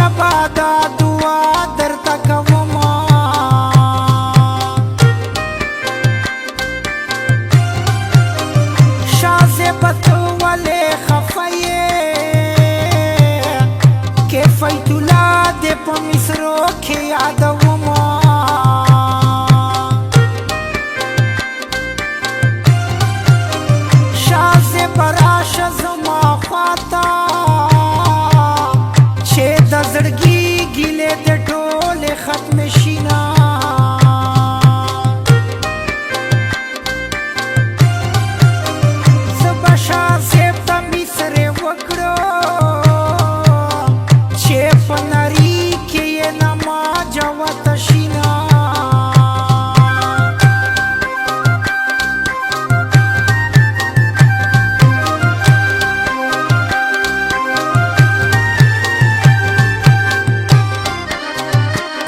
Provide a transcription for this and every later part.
ژبه دا دعا درته کومه شاه صاحبه ته ولې خفه یې کیفیت الله دې په مصرو کې یادومه شاه صاحبه راشه زما خواته چې د زړګي ګیلې دې ټولې ختمې شي نه زه به شاه صاحب ته مصرې وکړو چې په نري کې یې نما جوته شي نه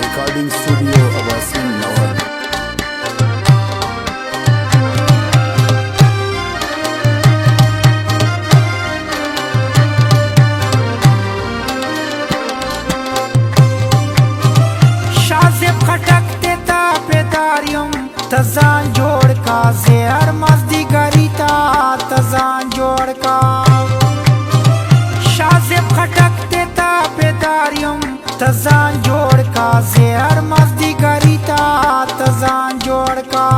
Recording Studio Abasin Nawar. شاه صاحب خټک ته تابعدار یم ته ځان جوړ کا زه هر مازدیګري ته ځان جوړ کا شاه صاحب خټک ته تابعدار یم ته ځان جوړ کا زه هر مازدیګري ته ځان جوړ کا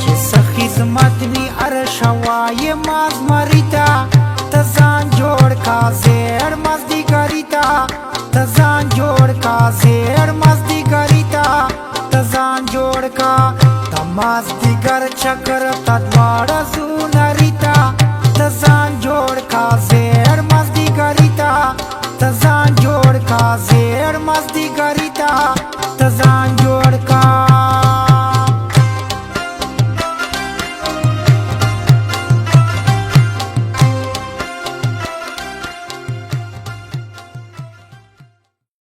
چې څه خدمت وي هر شوای مازمري ته ځان جوړ کا زه هر مازدیګري ته ځان جوړ کا زه هر مازدیګري ته ځان جوړ کا د مازدیګر چکر ته دواړه زونه